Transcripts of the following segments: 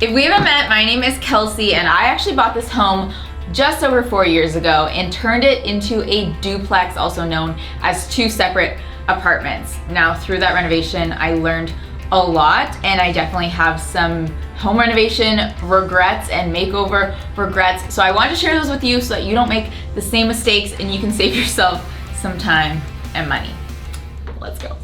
If we haven't met, my name is Kelsey and I actually bought this home just over 4 years ago and turned it into a duplex, also known as 2 separate apartments. Now through that renovation, I learned a lot and I definitely have some home renovation regrets and makeover regrets. So I wanted to share those with you so that you don't make the same mistakes and you can save yourself some time and money. Let's go.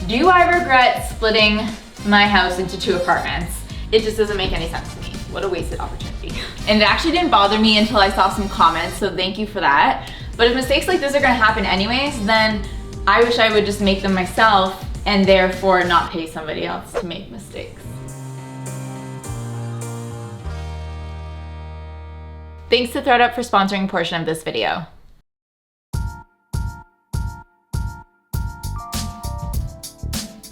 Do I regret splitting my house into 2 apartments? It just doesn't make any sense to me. What a wasted opportunity. And it actually didn't bother me until I saw some comments, so thank you for that. But if mistakes like this are gonna happen anyways, then I wish I would just make them myself and therefore not pay somebody else to make mistakes. Thanks to ThredUp for sponsoring a portion of this video.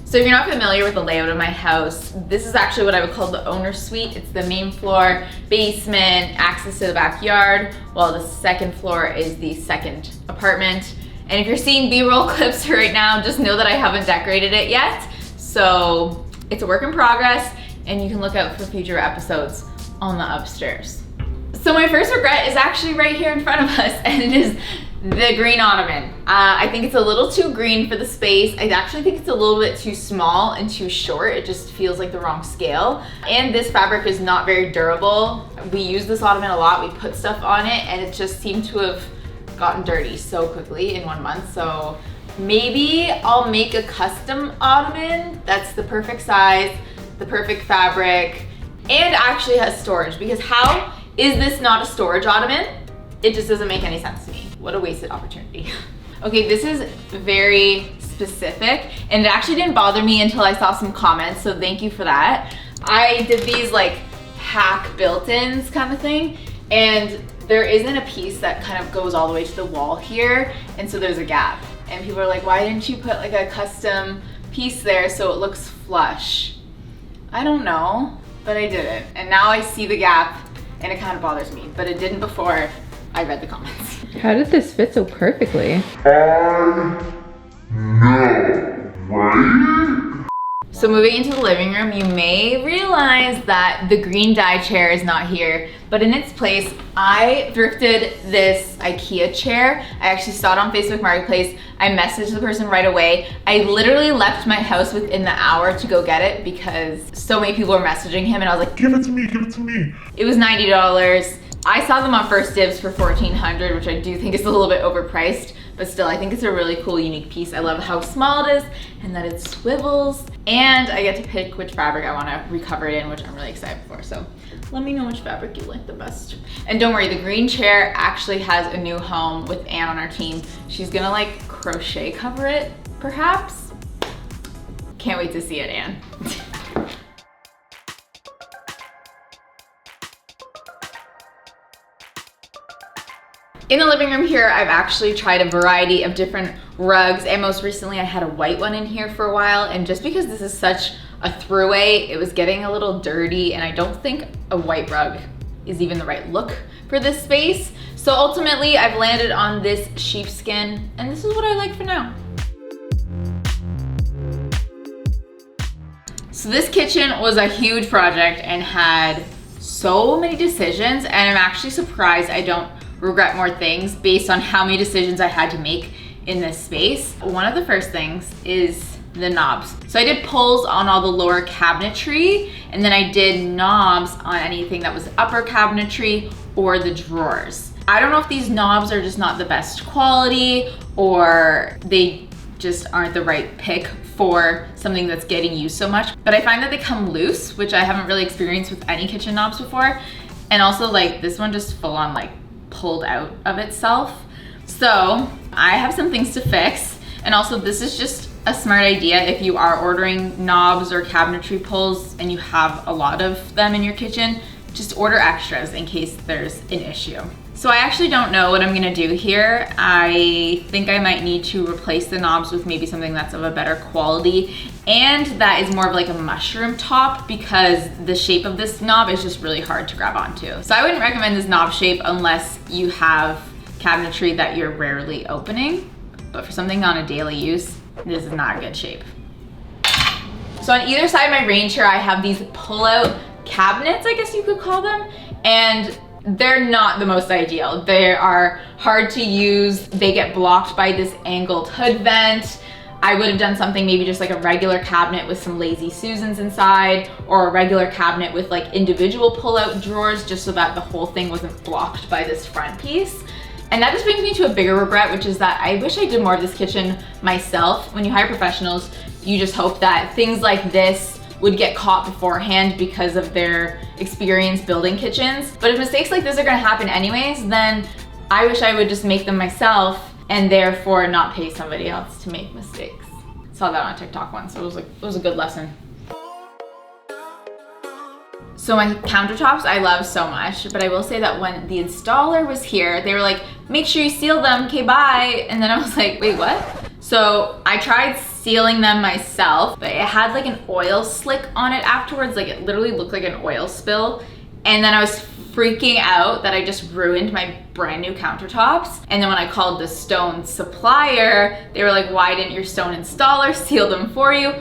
So if you're not familiar with the layout of my house, this is actually what I would call the owner's suite. It's the main floor, basement, access to the backyard, while the second floor is the second apartment. And if you're seeing B-roll clips right now, just know that I haven't decorated it yet. So it's a work in progress and you can look out for future episodes on the upstairs. So my first regret is actually right here in front of us, and it is the green ottoman. I think it's a little too green for the space. I actually think it's a little bit too small and too short. It just feels like the wrong scale. And this fabric is not very durable. We use this ottoman a lot. We put stuff on it and it just seemed to have gotten dirty so quickly in 1 month. So maybe I'll make a custom ottoman that's the perfect size, the perfect fabric, and actually has storage, because how is this not a storage ottoman? It just doesn't make any sense to me. What a wasted opportunity. Okay, this is very specific and it actually didn't bother me until I saw some comments, so thank you for that. I did these like hack built-ins kind of thing, and there isn't a piece that kind of goes all the way to the wall here, and so there's a gap. And people are like, why didn't you put like a custom piece there so it looks flush? I don't know, but I did it. And now I see the gap and it kind of bothers me, but it didn't before I read the comments. How did this fit so perfectly? I know, right? So moving into the living room, you may realize that the green dye chair is not here, but in its place, I thrifted this IKEA chair. I actually saw it on Facebook Marketplace. I messaged the person right away. I literally left my house within the hour to go get it because so many people were messaging him and I was like, Give it to me, give it to me. It was $90. I saw them on First Dibs for $1,400, which I do think is a little bit overpriced, but still I think it's a really cool, unique piece. I love how small it is and that it swivels, and I get to pick which fabric I want to recover it in, which I'm really excited for. So let me know which fabric you like the best. And don't worry, the green chair actually has a new home with Anne on our team. She's gonna like crochet cover it, perhaps. Can't wait to see it, Anne. In the living room here, I've actually tried a variety of different rugs, and most recently I had a white one in here for a while, and just because this is such a throwaway, it was getting a little dirty, and I don't think a white rug is even the right look for this space. So ultimately, I've landed on this sheepskin, and this is what I like for now. So this kitchen was a huge project and had so many decisions, and I'm actually surprised I don't regret more things based on how many decisions I had to make in this space. One of the first things is the knobs. So I did pulls on all the lower cabinetry, and then I did knobs on anything that was upper cabinetry or the drawers. I don't know if these knobs are just not the best quality or they just aren't the right pick for something that's getting used so much, but I find that they come loose, which I haven't really experienced with any kitchen knobs before. And also like this one just full on like pulled out of itself. So I have some things to fix. And also this is just a smart idea if you are ordering knobs or cabinetry pulls and you have a lot of them in your kitchen, just order extras in case there's an issue. So I actually don't know what I'm gonna do here. I think I might need to replace the knobs with maybe something that's of a better quality and that is more of like a mushroom top, because the shape of this knob is just really hard to grab onto. So I wouldn't recommend this knob shape unless you have cabinetry that you're rarely opening, but for something on a daily use, this is not a good shape. So on either side of my rain chair, I have these pull-out cabinets, I guess you could call them, and they're not the most ideal. They are hard to use. They get blocked by this angled hood vent. I would have done something maybe just like a regular cabinet with some lazy Susans inside, or a regular cabinet with like individual pull-out drawers, just so that the whole thing wasn't blocked by this front piece. And that just brings me to a bigger regret, which is that I wish I did more of this kitchen myself. When you hire professionals, you just hope that things like this would get caught beforehand because of their experience building kitchens. But if mistakes like this are gonna happen anyways, then I wish I would just make them myself and therefore not pay somebody else to make mistakes. Saw that on TikTok once, so it was a good lesson. So my countertops I love so much, but I will say that when the installer was here, they were like, make sure you seal them, okay, bye. And then I was like, wait, what? So I tried sealing them myself, but it had like an oil slick on it afterwards. Like it literally looked like an oil spill. And then I was freaking out that I just ruined my brand new countertops. And then when I called the stone supplier, they were like, why didn't your stone installer seal them for you?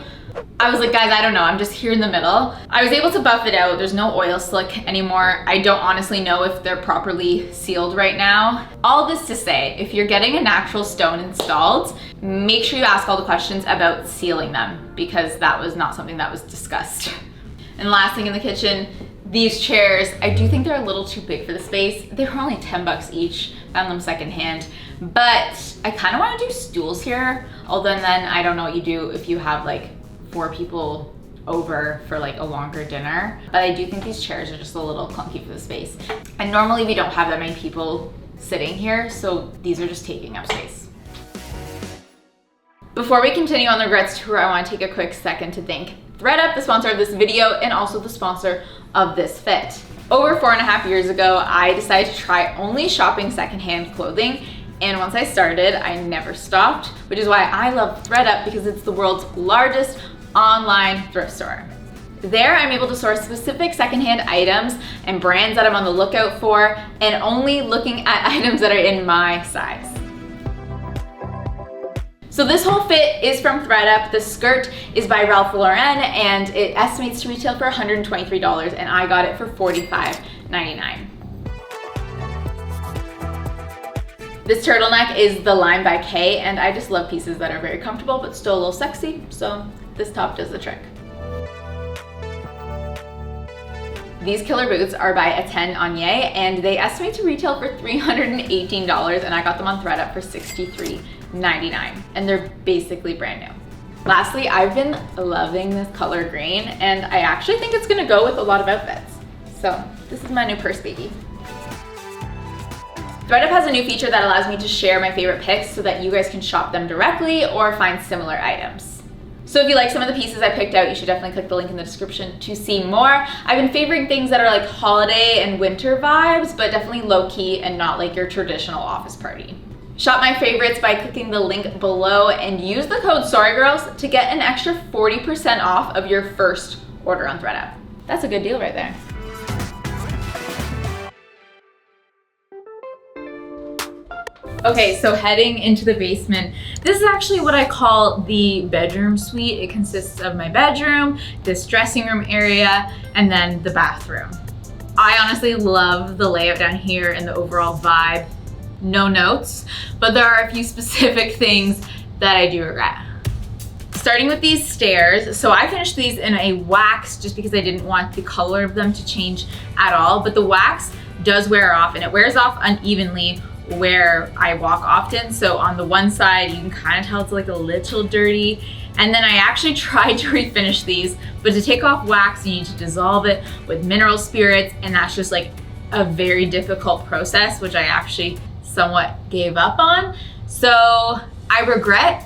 I was like, guys, I don't know, I'm just here in the middle. I was able to buff it out. There's no oil slick anymore. I don't honestly know if they're properly sealed right now. All this to say, if you're getting a natural stone installed, make sure you ask all the questions about sealing them, because that was not something that was discussed. And last thing in the kitchen, these chairs, I do think they're a little too big for the space. They were only 10 bucks each, found them secondhand. But I kind of want to do stools here, although then I don't know what you do if you have like 4 people over for like a longer dinner. But I do think these chairs are just a little clunky for the space. And normally we don't have that many people sitting here, so these are just taking up space. Before we continue on the regrets tour, I want to take a quick second to thank ThredUp, the sponsor of this video, and also the sponsor of this fit. Over 4.5 years ago, I decided to try only shopping secondhand clothing. And once I started, I never stopped, which is why I love ThredUp, because it's the world's largest online thrift store. There, I'm able to source specific secondhand items and brands that I'm on the lookout for, and only looking at items that are in my size. So this whole fit is from ThredUp. The skirt is by Ralph Lauren, and it estimates to retail for $123, and I got it for $45.99. This turtleneck is the Lime by Kay, and I just love pieces that are very comfortable but still a little sexy, so this top does the trick. These killer boots are by Etienne Anye, and they estimate to retail for $318, and I got them on ThredUp for $63.99, and they're basically brand new. Lastly, I've been loving this color green, and I actually think it's gonna go with a lot of outfits. So this is my new purse baby. ThredUp has a new feature that allows me to share my favorite picks so that you guys can shop them directly or find similar items. So if you like some of the pieces I picked out, you should definitely click the link in the description to see more. I've been favoring things that are like holiday and winter vibes, but definitely low-key and not like your traditional office party. Shop my favorites by clicking the link below and use the code SorryGirls to get an extra 40% off of your first order on ThredUp. That's a good deal right there. Okay, so heading into the basement, this is actually what I call the bedroom suite. It consists of my bedroom, this dressing room area, and then the bathroom. I honestly love the layout down here and the overall vibe. No notes, but there are a few specific things that I do regret. Starting with these stairs, so I finished these in a wax just because I didn't want the color of them to change at all, but the wax does wear off, and it wears off unevenly where I walk often. So on the one side, you can kind of tell it's like a little dirty. And then I actually tried to refinish these, but to take off wax, you need to dissolve it with mineral spirits, and that's just like a very difficult process, which I actually somewhat gave up on. So I regret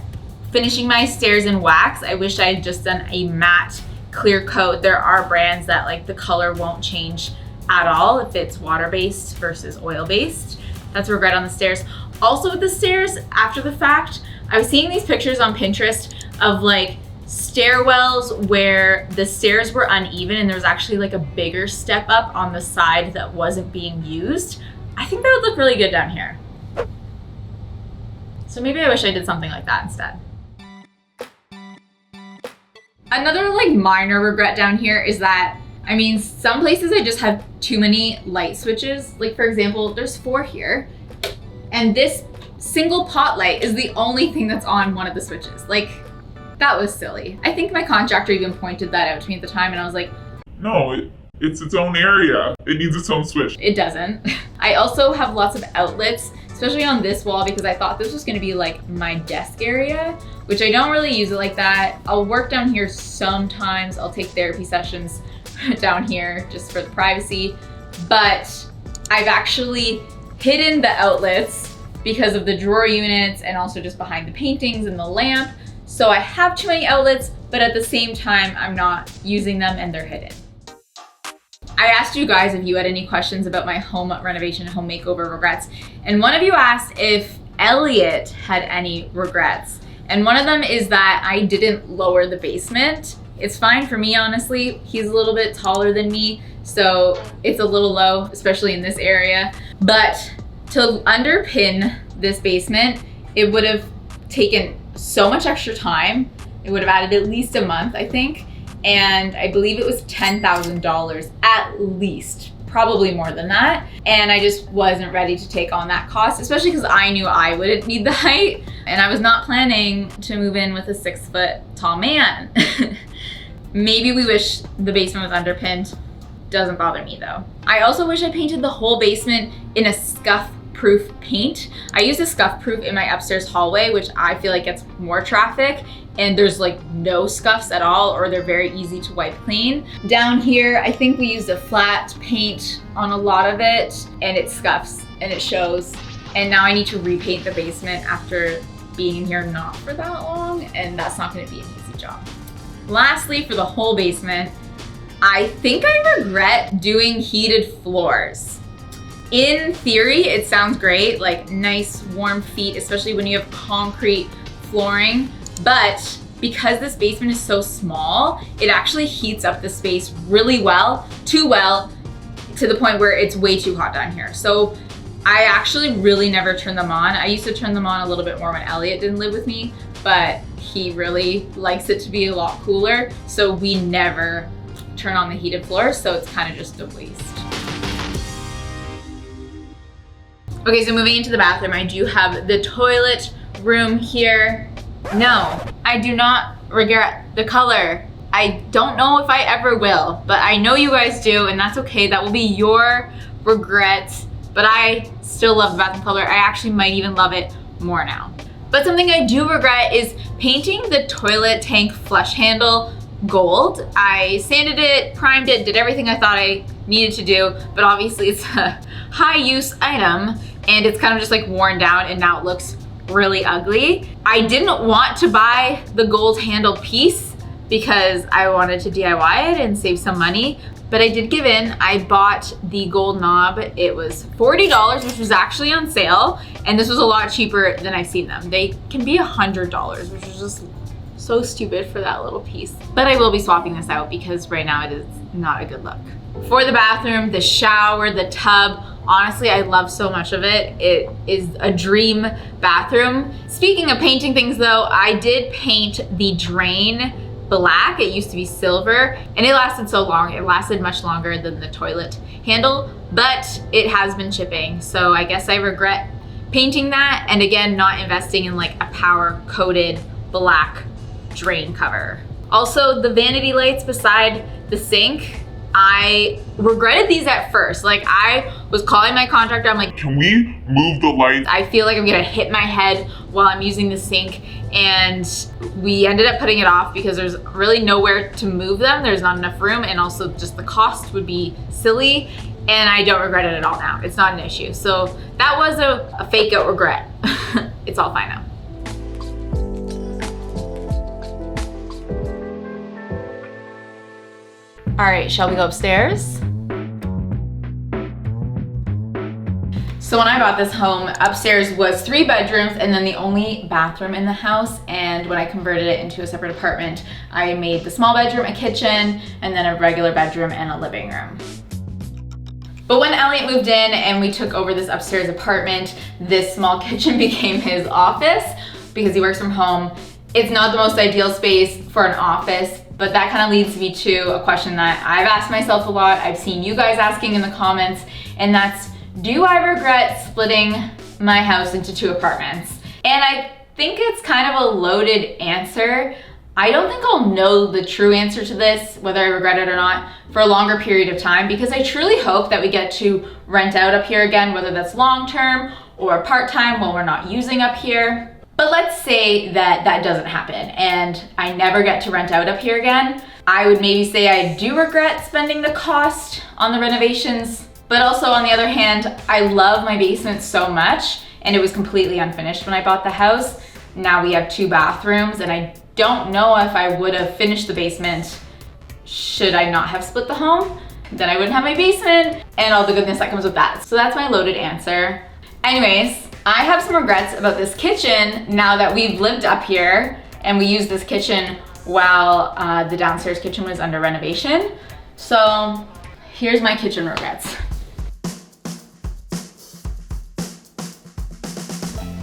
finishing my stairs in wax. I wish I had just done a matte clear coat. There are brands that like the color won't change at all if it's water-based versus oil-based. That's a regret on the stairs. Also with the stairs, after the fact, I was seeing these pictures on Pinterest of like stairwells where the stairs were uneven and there was actually like a bigger step up on the side that wasn't being used. I think that would look really good down here. So maybe I wish I did something like that instead. Another like minor regret down here is that I mean, some places I just have too many light switches. Like for example, there's 4 here, and this single pot light is the only thing that's on one of the switches. Like, that was silly. I think my contractor even pointed that out to me at the time, and I was like, No, it's its own area. It needs its own switch. it doesn't. I also have lots of outlets, especially on this wall, because I thought this was gonna be like my desk area, which I don't really use it like that. I'll work down here sometimes. I'll take therapy sessions down here just for the privacy, but I've actually hidden the outlets because of the drawer units and also just behind the paintings and the lamp. So I have too many outlets, but at the same time, I'm not using them and they're hidden. I asked you guys if you had any questions about my home renovation, home makeover regrets. And one of you asked if Elliot had any regrets. And one of them is that I didn't lower the basement. It's fine for me, honestly. He's a little bit taller than me, so it's a little low, especially in this area. But to underpin this basement, it would have taken so much extra time. It would have added at least a month, I think. And I believe it was $10,000 at least, probably more than that. And I just wasn't ready to take on that cost, especially because I knew I wouldn't need the height. And I was not planning to move in with a 6-foot tall man. Maybe we wish the basement was underpinned. Doesn't bother me though. I also wish I painted the whole basement in a scuff-proof paint. I use a scuff-proof in my upstairs hallway, which I feel like gets more traffic, and there's like no scuffs at all, or they're very easy to wipe clean. Down here, I think we used a flat paint on a lot of it, and it scuffs and it shows. And now I need to repaint the basement after being in here not for that long, and that's not gonna be an easy job. Lastly, for the whole basement, I think I regret doing heated floors. In theory, it sounds great, like nice warm feet, especially when you have concrete flooring. But because this basement is so small, it actually heats up the space really well, too well, to the point where it's way too hot down here. So I actually really never turn them on. I used to turn them on a little bit more when Elliot didn't live with me, but he really likes it to be a lot cooler. So we never turn on the heated floor, so it's kind of just a waste. Okay, so moving into the bathroom, I do have the toilet room here. No, I do not regret the color. I don't know if I ever will, but I know you guys do, and that's okay. That will be your regret, but I still love the bathroom color. I actually might even love it more now. But something I do regret is painting the toilet tank flush handle gold. I sanded it, primed it, did everything I thought I needed to do, but obviously it's a high use item and it's kind of just like worn down and now it looks really ugly. I didn't want to buy the gold handle piece because I wanted to DIY it and save some money, but I did give in. I bought the gold knob. It was $40, which was actually on sale, and this was a lot cheaper than I've seen them. They can be $100, which is just so stupid for that little piece. But I will be swapping this out because right now it is not a good look. For the bathroom, the shower, the tub, honestly, I love so much of it. It is a dream bathroom. Speaking of painting things though, I did paint the drain black. It used to be silver and it lasted so long. It lasted much longer than the toilet handle, but it has been chipping. So I guess I regret painting that, and again, not investing in like a power coated black drain cover. Also, the vanity lights beside the sink, I regretted these at first. Like, I was calling my contractor, I'm like, Can we move the lights? I feel like I'm gonna hit my head while I'm using the sink, and we ended up putting it off because there's really nowhere to move them. There's not enough room, and also just the cost would be silly, and I don't regret it at all now. It's not an issue. So that was a fake out regret. It's all fine now. All right, shall we go upstairs? So when I bought this home, upstairs was 3 bedrooms and then the only bathroom in the house. And when I converted it into a separate apartment, I made the small bedroom a kitchen and then a regular bedroom and a living room. But when Elliot moved in and we took over this upstairs apartment, this small kitchen became his office because he works from home. It's not the most ideal space for an office, But that kind of leads me to a question that I've asked myself a lot, I've seen you guys asking in the comments, and that's, do I regret splitting my house into 2 apartments? And I think it's kind of a loaded answer. I don't think I'll know the true answer to this, whether I regret it or not, for a longer period of time, because I truly hope that we get to rent out up here again, whether that's long-term or part-time while we're not using up here. But let's say that that doesn't happen and I never get to rent out up here again. I would maybe say I do regret spending the cost on the renovations, but also on the other hand, I love my basement so much and it was completely unfinished when I bought the house. Now we have 2 bathrooms and I don't know if I would have finished the basement should I not have split the home. Then I wouldn't have my basement and all the goodness that comes with that. So that's my loaded answer. Anyways, I have some regrets about this kitchen now that we've lived up here and we used this kitchen while the downstairs kitchen was under renovation. So here's my kitchen regrets.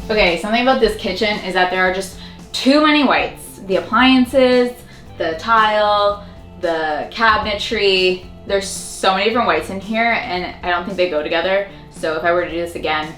Okay, something about this kitchen is that there are just too many whites. The appliances, the tile, the cabinetry, there's so many different whites in here and I don't think they go together. So if I were to do this again,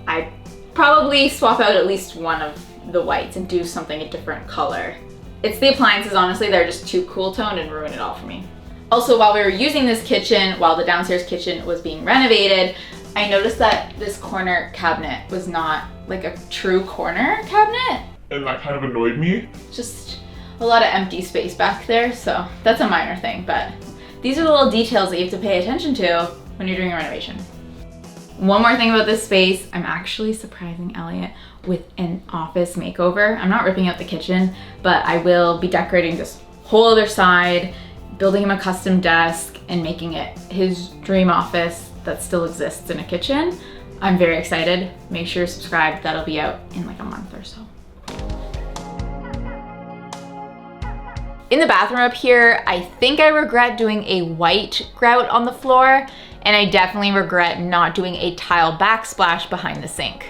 I'd probably swap out at least one of the whites and do something a different color. It's the appliances, honestly, they're just too cool toned and ruin it all for me. Also, while we were using this kitchen, while the downstairs kitchen was being renovated, I noticed that this corner cabinet was not like a true corner cabinet. And that kind of annoyed me. Just a lot of empty space back there, so that's a minor thing, but these are the little details that you have to pay attention to when you're doing a renovation. One more thing about this space, I'm actually surprising Elliot with an office makeover. I'm not ripping out the kitchen, but I will be decorating this whole other side, building him a custom desk, and making it his dream office that still exists in a kitchen. I'm very excited. Make sure to subscribe. That'll be out in like a month or so. In the bathroom up here, I think I regret doing a white grout on the floor, and I definitely regret not doing a tile backsplash behind the sink.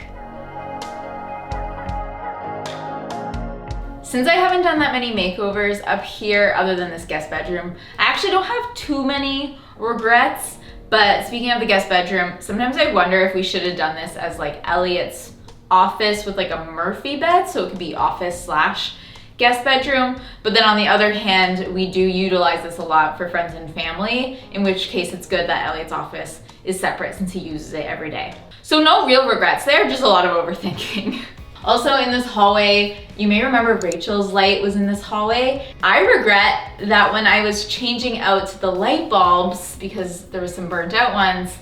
Since I haven't done that many makeovers up here other than this guest bedroom, I actually don't have too many regrets. But speaking of the guest bedroom, sometimes I wonder if we should have done this as like Elliot's office with like a Murphy bed, so it could be office slash guest bedroom. But then on the other hand, we do utilize this a lot for friends and family, in which case it's good that Elliot's office is separate since he uses it every day. So no real regrets there, just a lot of overthinking. Also in this hallway, you may remember Rachel's light was in this hallway. I regret that when I was changing out the light bulbs, because there was some burnt out ones,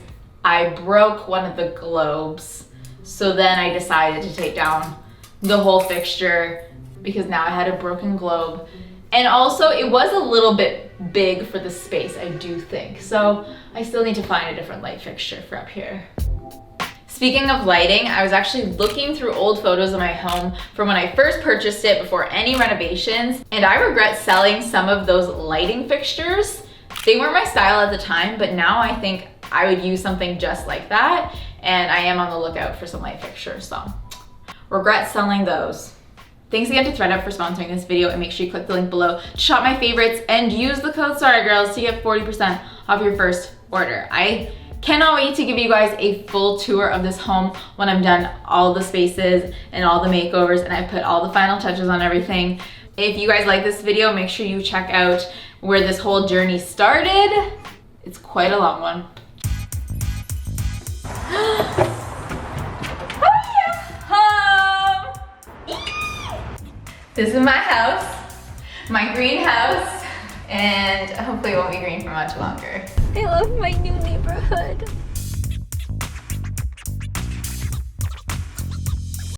I broke one of the globes. So then I decided to take down the whole fixture because now I had a broken globe. And also it was a little bit big for the space, I do think. So I still need to find a different light fixture for up here. Speaking of lighting, I was actually looking through old photos of my home from when I first purchased it before any renovations, and I regret selling some of those lighting fixtures. They weren't my style at the time, but now I think I would use something just like that, and I am on the lookout for some light fixtures, so regret selling those. Thanks again to ThredUp for sponsoring this video, and make sure you click the link below to shop my favorites and use the code TheSorryGirls to get 40% off your first order. I cannot wait to give you guys a full tour of this home when I'm done all the spaces and all the makeovers and I put all the final touches on everything. If you guys like this video, make sure you check out where this whole journey started. It's quite a long one. This is my house, my greenhouse, and hopefully it won't be green for much longer. I love my new neighborhood.